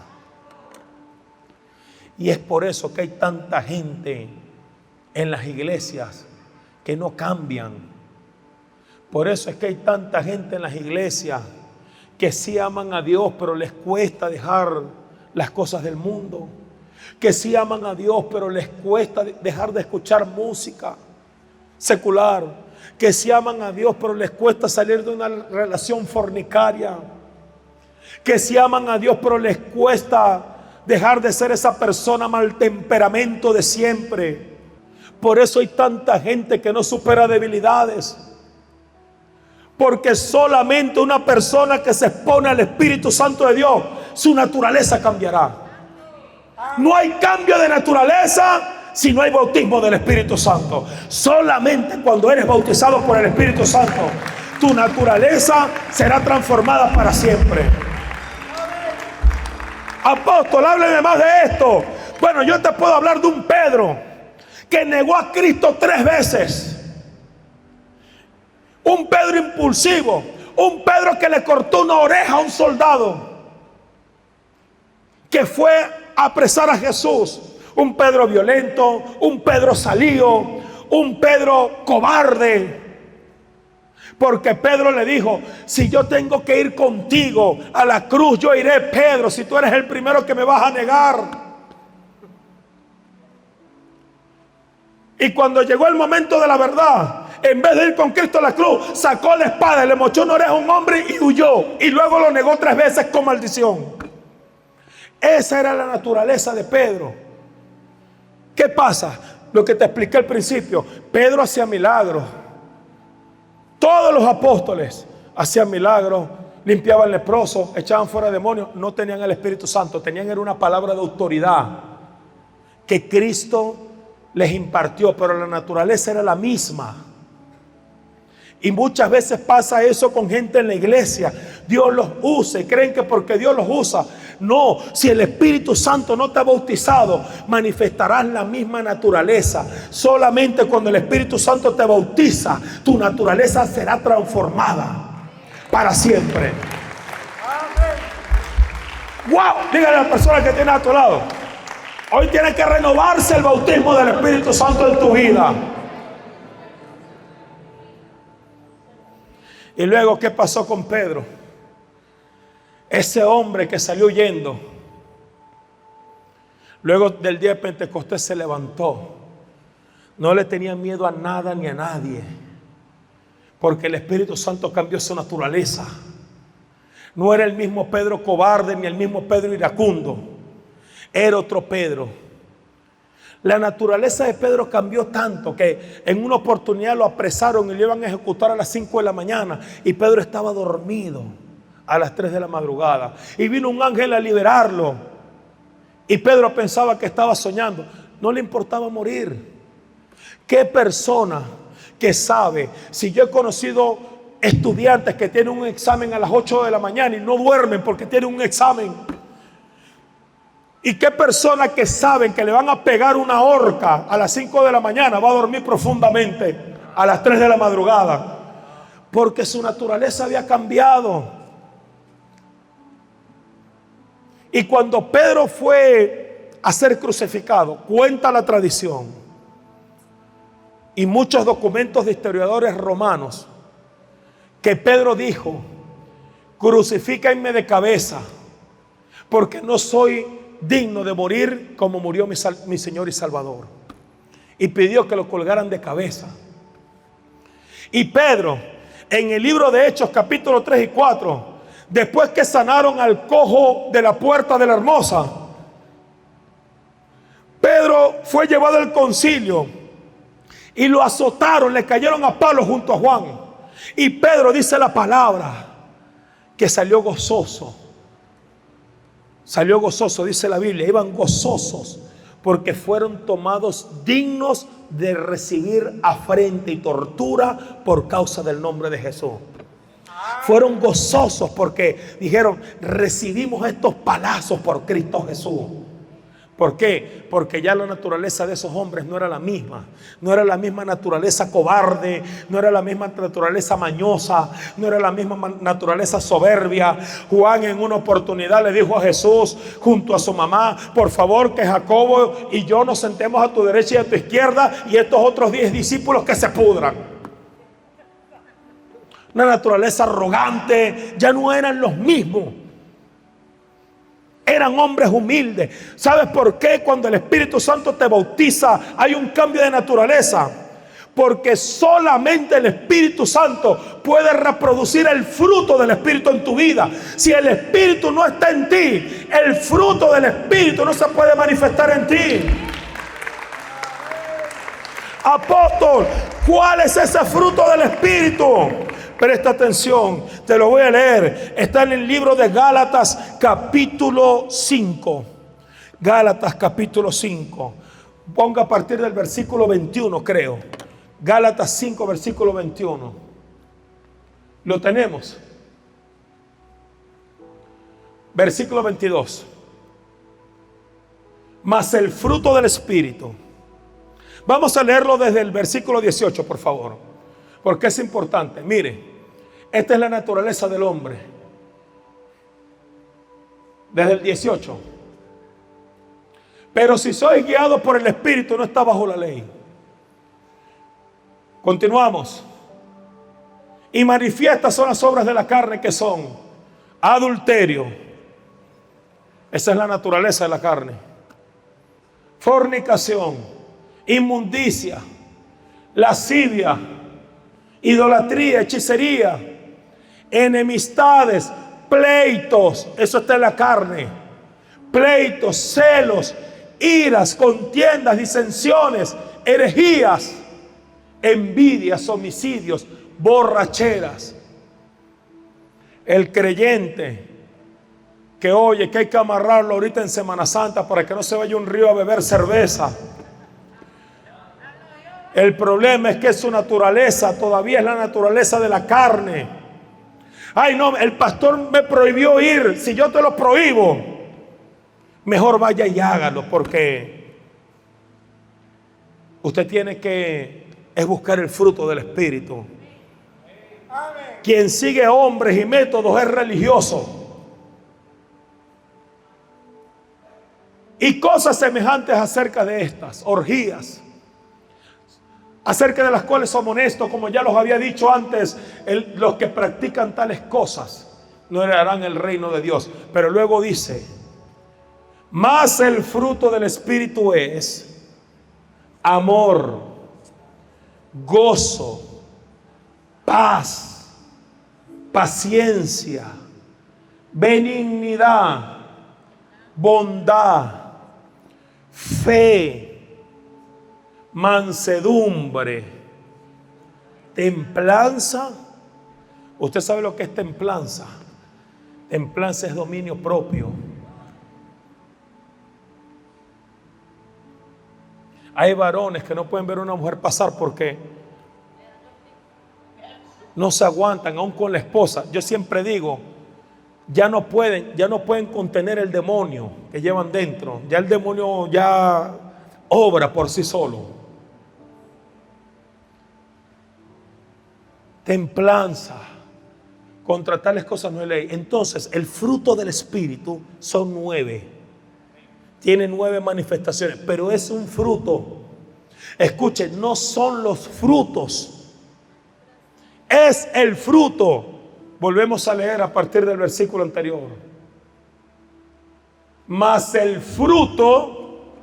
Y es por eso que hay tanta gente en las iglesias que no cambian. Por eso es que hay tanta gente en las iglesias que sí aman a Dios, pero les cuesta dejar las cosas del mundo. que sí aman a Dios, pero les cuesta dejar de escuchar música secular, que sí aman a Dios, pero les cuesta salir de una relación fornicaria, que sí aman a Dios, pero les cuesta dejar de ser esa persona mal temperamento de siempre. Por eso hay tanta gente que no supera debilidades, porque solamente una persona que se expone al Espíritu Santo de Dios, su naturaleza cambiará. No hay cambio de naturaleza si no hay bautismo del Espíritu Santo. Solamente cuando eres bautizado por el Espíritu Santo, tu naturaleza será transformada para siempre. Apóstol, hábleme más de esto. Bueno, yo te puedo hablar de un Pedro que negó a Cristo 3 veces. Un Pedro impulsivo, un Pedro que le cortó una oreja a un soldado, que fue a apresar a Jesús. Un Pedro violento, un Pedro salío, un Pedro cobarde. Porque Pedro le dijo: si yo tengo que ir contigo a la cruz, yo iré, Pedro, si tú eres el primero que me vas a negar. Y cuando llegó el momento de la verdad, en vez de ir con Cristo a la cruz, sacó la espada y le mochó una oreja a un hombre y huyó. Y luego lo negó 3 veces con maldición. Esa era la naturaleza de Pedro. ¿Qué pasa? Lo que te expliqué al principio. Pedro hacía milagros. Todos los apóstoles hacían milagros, limpiaban leprosos, echaban fuera demonios. No tenían el Espíritu Santo, tenían era una palabra de autoridad que Cristo les impartió, pero la naturaleza era la misma. Y muchas veces pasa eso con gente en la iglesia. Dios los usa y creen que porque Dios los usa. No, si el Espíritu Santo no te ha bautizado, manifestarás la misma naturaleza. Solamente cuando el Espíritu Santo te bautiza, tu naturaleza será transformada para siempre. ¡Wow! Dígale a la persona que tiene a tu lado: hoy tiene que renovarse el bautismo del Espíritu Santo en tu vida. Y luego, ¿qué pasó con Pedro? Ese hombre que salió huyendo, luego del día de Pentecostés se levantó. No le tenía miedo a nada ni a nadie, porque el Espíritu Santo cambió su naturaleza. No era el mismo Pedro cobarde ni el mismo Pedro iracundo. Era otro Pedro. La naturaleza de Pedro cambió tanto que en una oportunidad lo apresaron y lo iban a ejecutar a las 5 de la mañana. Y Pedro estaba dormido a las 3 de la madrugada. Y vino un ángel a liberarlo. Y Pedro pensaba que estaba soñando. No le importaba morir. ¿Qué persona que sabe? Si yo he conocido estudiantes que tienen un examen a las 8 de la mañana y no duermen porque tienen un examen. ¿Y qué persona que saben que le van a pegar una horca a las 5 de la mañana va a dormir profundamente a las 3 de la madrugada? Porque su naturaleza había cambiado. Y cuando Pedro fue a ser crucificado, cuenta la tradición y muchos documentos de historiadores romanos, que Pedro dijo: crucifíquenme de cabeza, porque no soy digno de morir como murió mi Señor y Salvador. Y pidió que lo colgaran de cabeza. Y Pedro, en el libro de Hechos capítulo 3 y 4, después que sanaron al cojo de la puerta de la Hermosa, Pedro fue llevado al concilio y lo azotaron, le cayeron a palos junto a Juan. Y Pedro, dice la palabra, que salió gozoso. Salió gozoso, dice la Biblia. Iban gozosos porque fueron tomados dignos de recibir afrenta y tortura por causa del nombre de Jesús. Fueron gozosos porque dijeron: recibimos estos palazos por Cristo Jesús. ¿Por qué? Porque ya la naturaleza de esos hombres no era la misma. No era la misma naturaleza cobarde, no era la misma naturaleza mañosa, no era la misma naturaleza soberbia. Juan en una oportunidad le dijo a Jesús junto a su mamá: por favor, que Jacobo y yo nos sentemos a tu derecha y a tu izquierda, y estos otros 10 discípulos que se pudran. Una naturaleza arrogante, ya no eran los mismos. Eran hombres humildes. ¿Sabes por qué? Cuando el Espíritu Santo te bautiza, hay un cambio de naturaleza. Porque solamente el Espíritu Santo puede reproducir el fruto del Espíritu en tu vida. Si el Espíritu no está en ti, el fruto del Espíritu no se puede manifestar en ti. Apóstol, ¿cuál es ese fruto del Espíritu? Presta atención, te lo voy a leer. Está en el libro de Gálatas capítulo 5. Gálatas capítulo 5. Ponga a partir del versículo 21, creo. Gálatas 5, versículo 21. ¿Lo tenemos? Versículo 22. Mas el fruto del Espíritu. Vamos a leerlo desde el versículo 18, por favor, porque es importante. Mire, esta es la naturaleza del hombre. Desde el 18. Pero si sois guiados por el Espíritu, no está bajo la ley. Continuamos. Y manifiestas son las obras de la carne, que son adulterio. Esa es la naturaleza de la carne. Fornicación, inmundicia, lascivia, idolatría, hechicería, enemistades, pleitos. Eso está en la carne. Pleitos, celos, iras, contiendas, disensiones, herejías, envidias, homicidios, borracheras. El creyente que oye que hay que amarrarlo ahorita en Semana Santa para que no se vaya a un río a beber cerveza. El problema es que su naturaleza todavía es la naturaleza de la carne. Ay, no, el pastor me prohibió ir. Si yo te lo prohíbo, mejor vaya y hágalo, porque usted tiene que buscar el fruto del Espíritu. Quien sigue hombres y métodos es religioso. Y cosas semejantes acerca de estas, orgías, acerca de las cuales somos honestos, como ya los había dicho antes, los que practican tales cosas no heredarán el reino de Dios. Pero luego dice, mas el fruto del Espíritu es amor, gozo, paz, paciencia, benignidad, bondad, fe, mansedumbre, templanza. Usted sabe lo que es templanza. Templanza es dominio propio. Hay varones que no pueden ver a una mujer pasar porque no se aguantan, aún con la esposa. Yo siempre digo, ya no pueden contener el demonio que llevan dentro. Ya el demonio ya obra por sí solo. Templanza, contra tales cosas no hay ley. Entonces el fruto del Espíritu son 9. Tiene 9 manifestaciones, pero es un fruto. Escuchen, no son los frutos, es el fruto. Volvemos a leer a partir del versículo anterior. Mas el fruto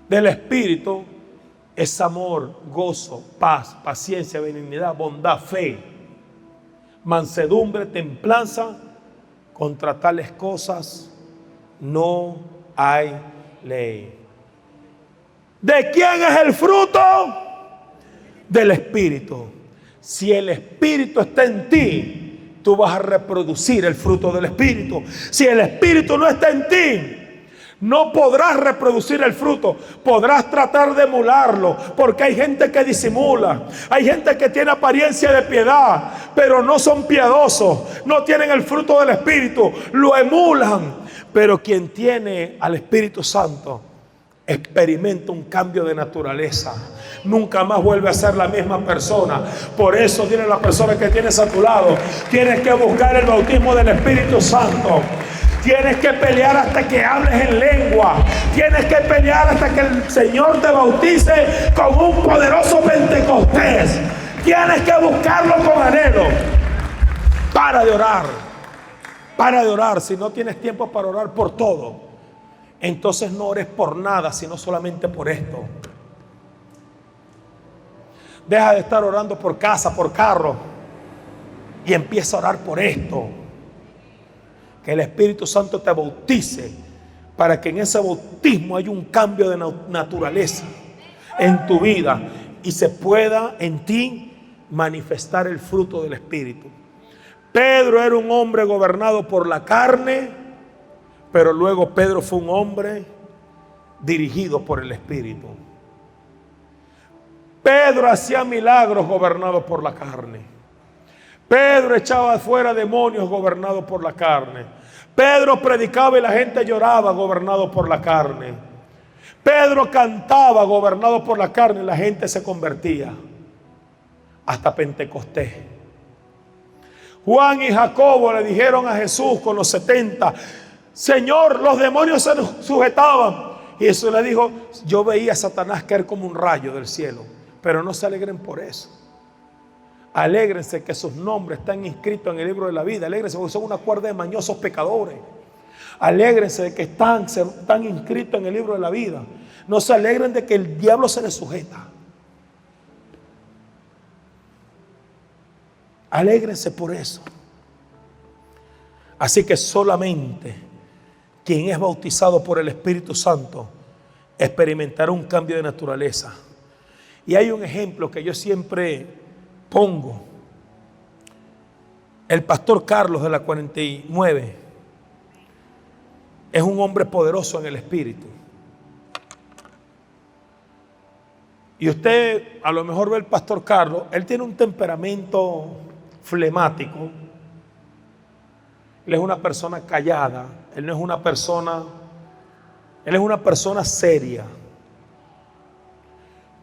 del Espíritu es amor, gozo, paz, paciencia, benignidad, bondad, fe, mansedumbre, templanza. Contra tales cosas no hay ley. ¿De quién es el fruto? Del Espíritu. Si el Espíritu está en ti, tú vas a reproducir el fruto del Espíritu. Si el Espíritu no está en ti, no podrás reproducir el fruto. Podrás tratar de emularlo, porque hay gente que disimula. Hay gente que tiene apariencia de piedad, pero no son piadosos. No tienen el fruto del Espíritu, lo emulan. Pero quien tiene al Espíritu Santo experimenta un cambio de naturaleza. Nunca más vuelve a ser la misma persona. Por eso tiene la persona que tienes a tu lado, tienes que buscar el bautismo del Espíritu Santo. Tienes que pelear hasta que hables en lengua. Tienes que pelear hasta que el Señor te bautice con un poderoso Pentecostés. Tienes que buscarlo con anhelo. Para de orar. Para de orar. Si no tienes tiempo para orar por todo, entonces no ores por nada, sino solamente por esto. Deja de estar orando por casa, por carro, y empieza a orar por esto. Que el Espíritu Santo te bautice, para que en ese bautismo haya un cambio de naturaleza en tu vida y se pueda en ti manifestar el fruto del Espíritu. Pedro era un hombre gobernado por la carne, pero luego Pedro fue un hombre dirigido por el Espíritu. Pedro hacía milagros gobernado por la carne. Pedro echaba afuera demonios gobernado por la carne. Pedro predicaba y la gente lloraba gobernado por la carne. Pedro cantaba gobernado por la carne y la gente se convertía. Hasta Pentecostés. Juan y Jacobo le dijeron a Jesús con los 70: Señor, los demonios se nos sujetaban. Y Jesús le dijo: yo veía a Satanás caer como un rayo del cielo. Pero no se alegren por eso. Alégrense que sus nombres están inscritos en el libro de la vida. Alégrense porque son una cuerda de mañosos pecadores. Alégrense de que están inscritos en el libro de la vida. No se alegren de que el diablo se les sujeta. Alégrense por eso. Así que solamente quien es bautizado por el Espíritu Santo experimentará un cambio de naturaleza. Y hay un ejemplo que yo siempre pongo. El pastor Carlos de la 49 es un hombre poderoso en el Espíritu. Y usted a lo mejor ve al pastor Carlos, él tiene un temperamento flemático. Él es una persona callada, él no es una persona, él es una persona seria.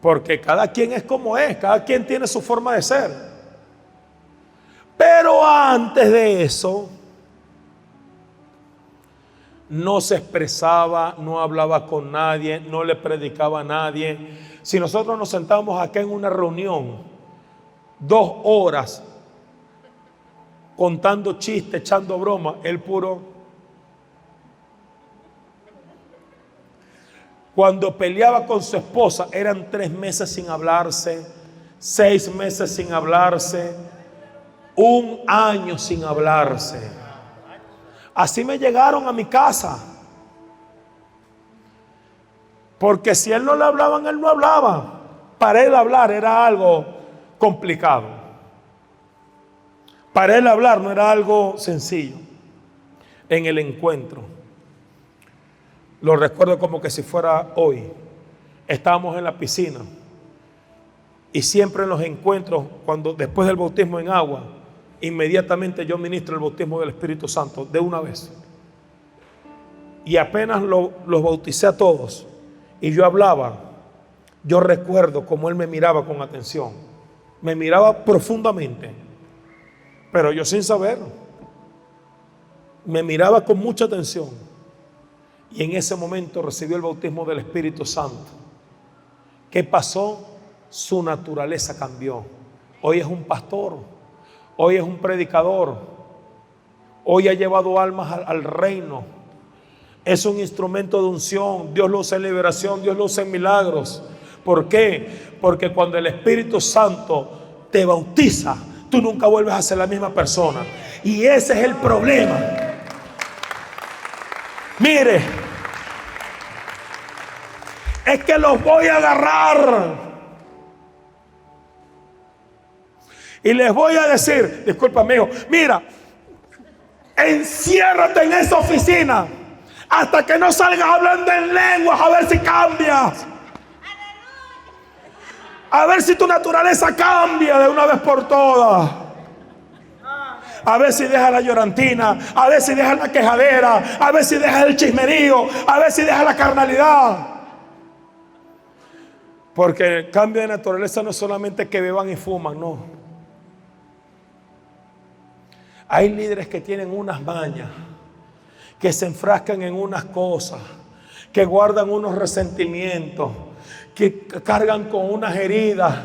Porque cada quien es como es, cada quien tiene su forma de ser. Pero antes de eso, no se expresaba, no hablaba con nadie, no le predicaba a nadie. Si nosotros nos sentamos acá en una reunión, 2 horas, contando chistes, echando bromas, él puro. Cuando peleaba con su esposa, eran 3 meses sin hablarse, 6 meses sin hablarse, 1 año sin hablarse. Así me llegaron a mi casa. Porque si él no le hablaban, él no hablaba. Para él hablar era algo complicado. Para él hablar no era algo sencillo. En el encuentro, lo recuerdo como que si fuera hoy. Estábamos en la piscina y siempre en los encuentros, cuando después del bautismo en agua, inmediatamente yo ministro el bautismo del Espíritu Santo de una vez. Y apenas los bauticé a todos y yo hablaba, yo recuerdo cómo él me miraba con atención, me miraba profundamente, pero yo sin saberlo, me miraba con mucha atención. Y en ese momento recibió el bautismo del Espíritu Santo. ¿Qué pasó? Su naturaleza cambió. Hoy es un pastor, hoy es un predicador, hoy ha llevado almas al reino. Es un instrumento de unción. Dios lo usa en liberación, Dios lo usa en milagros. ¿Por qué? Porque cuando el Espíritu Santo te bautiza, tú nunca vuelves a ser la misma persona. Y ese es el problema. Mire, es que los voy a agarrar y les voy a decir, disculpa amigo, mira, enciérrate en esa oficina hasta que no salgas hablando en lenguas, a ver si cambias, a ver si tu naturaleza cambia de una vez por todas. A ver si deja la llorantina, a ver si deja la quejadera, a ver si deja el chismerío, a ver si deja la carnalidad. Porque el cambio de naturaleza no es solamente que beban y fuman, no. Hay líderes que tienen unas mañas, que se enfrascan en unas cosas, que guardan unos resentimientos, que cargan con unas heridas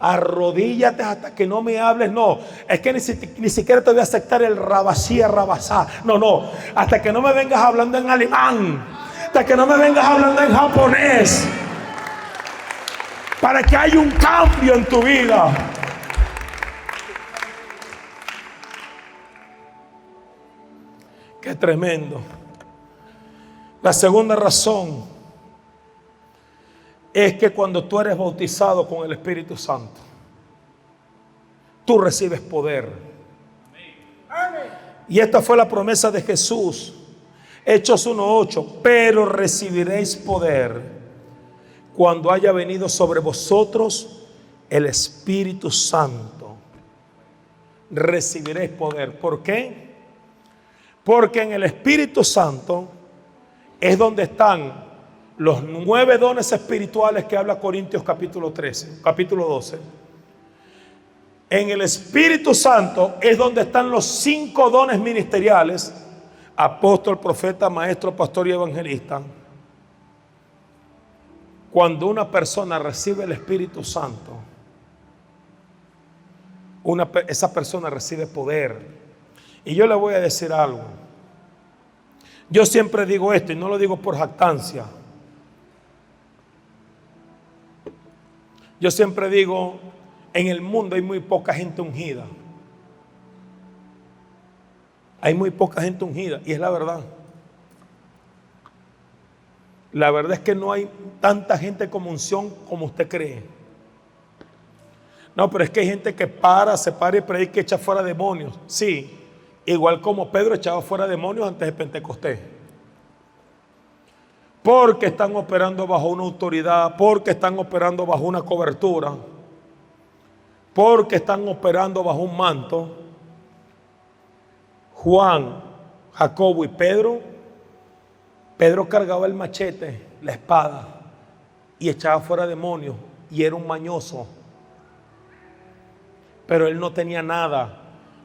arrodíllate hasta que no me hables. No, es que ni siquiera te voy a aceptar el rabasí, rabasá. No, hasta que no me vengas hablando en alemán, hasta que no me vengas hablando en japonés, para que haya un cambio en tu vida. Qué tremendo. La segunda razón es que cuando tú eres bautizado con el Espíritu Santo, tú recibes poder. Y esta fue la promesa de Jesús, Hechos 1:8, pero recibiréis poder cuando haya venido sobre vosotros el Espíritu Santo. Recibiréis poder. ¿Por qué? Porque en el Espíritu Santo es donde están los 9 dones espirituales que habla Corintios capítulo 12. En el Espíritu Santo es donde están los 5 dones ministeriales: apóstol, profeta, maestro, pastor y evangelista. Cuando una persona recibe el Espíritu Santo, esa persona recibe poder. Y yo le voy a decir algo. Yo siempre digo esto y no lo digo por jactancia. Yo siempre digo, en el mundo hay muy poca gente ungida. Hay muy poca gente ungida y es la verdad. La verdad es que no hay tanta gente con unción como usted cree. No, pero es que hay gente que se para y predica que echa fuera demonios. Sí, igual como Pedro echaba fuera demonios antes de Pentecostés. Porque están operando bajo una autoridad, porque están operando bajo una cobertura, porque están operando bajo un manto. Juan, Jacobo y Pedro cargaba el machete, la espada, y echaba fuera demonios, y era un mañoso. Pero él no tenía nada.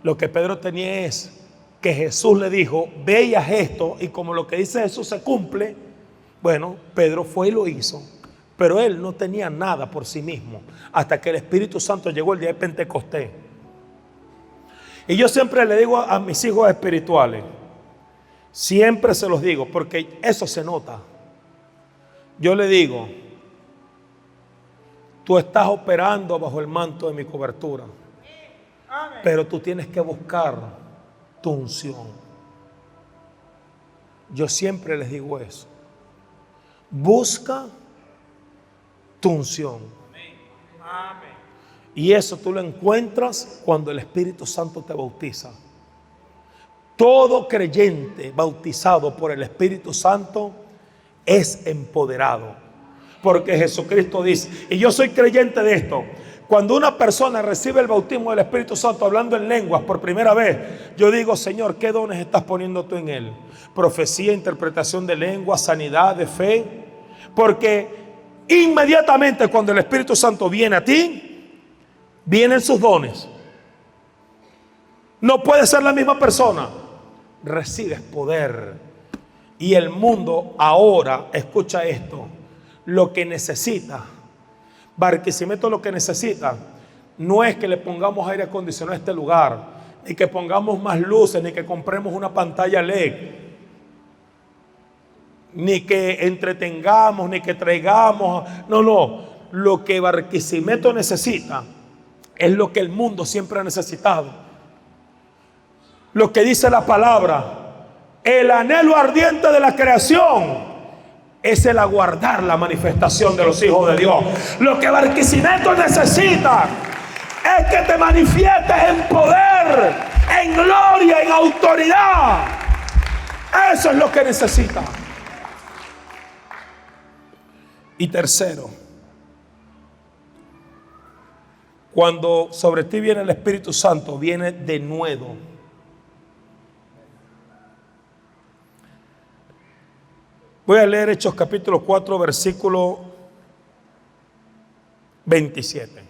Lo que Pedro tenía es que Jesús le dijo, ve y haz esto, y como lo que dice Jesús se cumple, bueno, Pedro fue y lo hizo. Pero él no tenía nada por sí mismo, hasta que el Espíritu Santo llegó el día de Pentecostés. Y yo siempre le digo a mis hijos espirituales, siempre se los digo, porque eso se nota. Yo le digo, tú estás operando bajo el manto de mi cobertura, pero tú tienes que buscar tu unción. Yo siempre les digo eso. Busca tu unción. Y eso tú lo encuentras cuando el Espíritu Santo te bautiza. Todo creyente bautizado por el Espíritu Santo es empoderado. Porque Jesucristo dice, y yo soy creyente de esto, cuando una persona recibe el bautismo del Espíritu Santo hablando en lenguas por primera vez, yo digo, Señor, ¿qué dones estás poniendo tú en él? Profecía, interpretación de lenguas, sanidad, de fe. Porque inmediatamente cuando el Espíritu Santo viene a ti, vienen sus dones. No puede ser la misma persona. Recibes poder. Y el mundo ahora, escucha esto, lo que necesita, Barquisimeto lo que necesita, no es que le pongamos aire acondicionado a este lugar, ni que pongamos más luces, ni que compremos una pantalla LED, ni que entretengamos, ni que traigamos. No. Lo que Barquisimeto necesita es lo que el mundo siempre ha necesitado. Lo que dice la palabra, el anhelo ardiente de la creación es el aguardar la manifestación de los hijos de Dios. Lo que Barquisimeto necesita es que te manifiestes en poder, en gloria, en autoridad. Eso es lo que necesita. Y tercero, cuando sobre ti viene el Espíritu Santo, viene de nuevo. Voy a leer Hechos capítulo 4, versículo 27.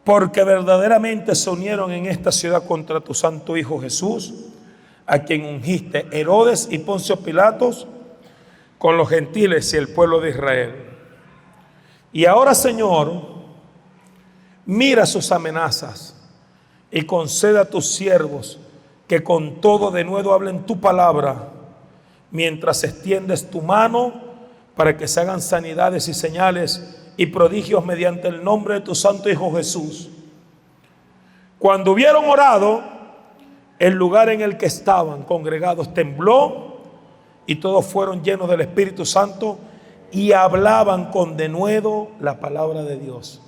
Porque verdaderamente se unieron en esta ciudad contra tu santo Hijo Jesús, a quien ungiste Herodes y Poncio Pilatos, con los gentiles y el pueblo de Israel. Y ahora, Señor, mira sus amenazas y concede a tus siervos que con todo denuedo hablen tu palabra, mientras extiendes tu mano para que se hagan sanidades y señales y prodigios mediante el nombre de tu santo Hijo Jesús. Cuando hubieron orado, el lugar en el que estaban congregados tembló y todos fueron llenos del Espíritu Santo y hablaban con denuedo la palabra de Dios.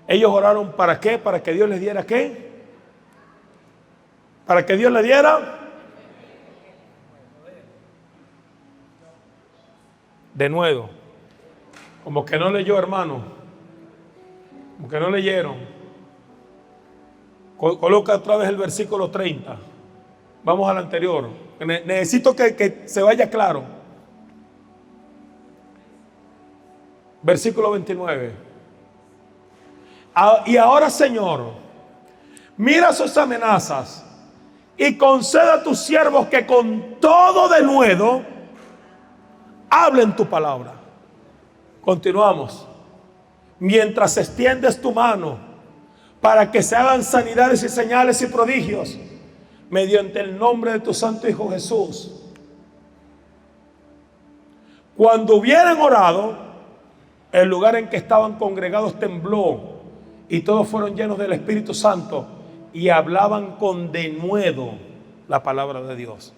Ellos oraron ¿para qué? Para que Dios les diera ¿qué? Para que Dios les diera denuedo. Como que no leyó, hermano. Como que no leyeron. Coloca otra vez el versículo 30. Vamos al anterior. Necesito que se vaya claro. Versículo 29. Y ahora, Señor, mira sus amenazas y concede a tus siervos que con todo denuedo hablen tu palabra. Continuamos. Mientras extiendes tu mano para que se hagan sanidades y señales y prodigios mediante el nombre de tu santo Hijo Jesús. Cuando hubieran orado, el lugar en que estaban congregados tembló y todos fueron llenos del Espíritu Santo y hablaban con denuedo la palabra de Dios.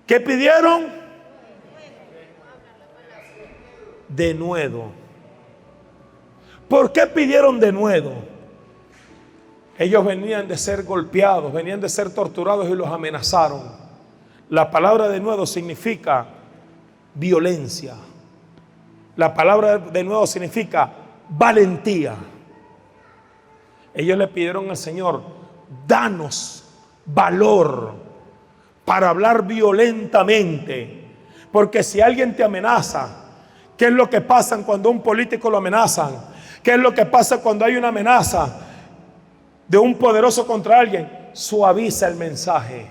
¿Qué pidieron? Denuedo. ¿Por qué pidieron denuedo? Ellos venían de ser golpeados, venían de ser torturados y los amenazaron. La palabra denuedo significa violencia. La palabra denuedo significa valentía. Ellos le pidieron al Señor, danos valor para hablar violentamente. Porque si alguien te amenaza, ¿qué es lo que pasa cuando un político lo amenazan? ¿Qué es lo que pasa cuando hay una amenaza de un poderoso contra alguien? Suaviza el mensaje.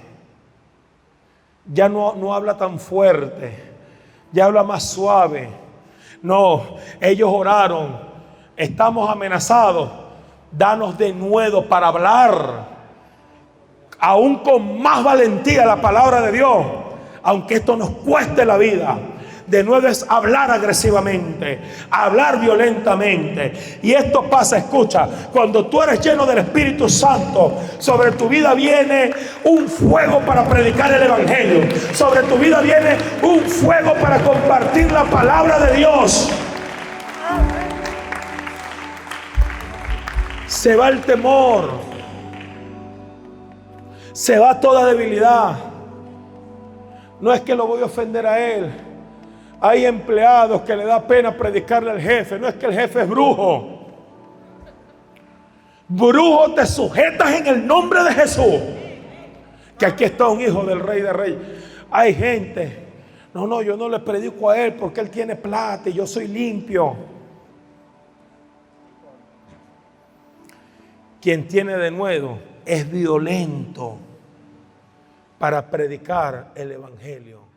Ya no habla tan fuerte, ya habla más suave. No, ellos oraron, estamos amenazados, danos denuedo para hablar aún con más valentía la palabra de Dios, aunque esto nos cueste la vida. Denuedo es hablar agresivamente, hablar violentamente. Y esto pasa, escucha, cuando tú eres lleno del Espíritu Santo, sobre tu vida viene un fuego para predicar el Evangelio. Sobre tu vida viene un fuego para compartir la palabra de Dios. Se va el temor, se va toda debilidad. No es que lo voy a ofender a él. Hay empleados que le da pena predicarle al jefe. No es que el jefe es brujo. Brujo te sujetas en el nombre de Jesús. Que aquí está un hijo del Rey de Reyes. Hay gente, no, yo no le predico a él porque él tiene plata y yo soy limpio. Quien tiene denuedo es violento para predicar el Evangelio.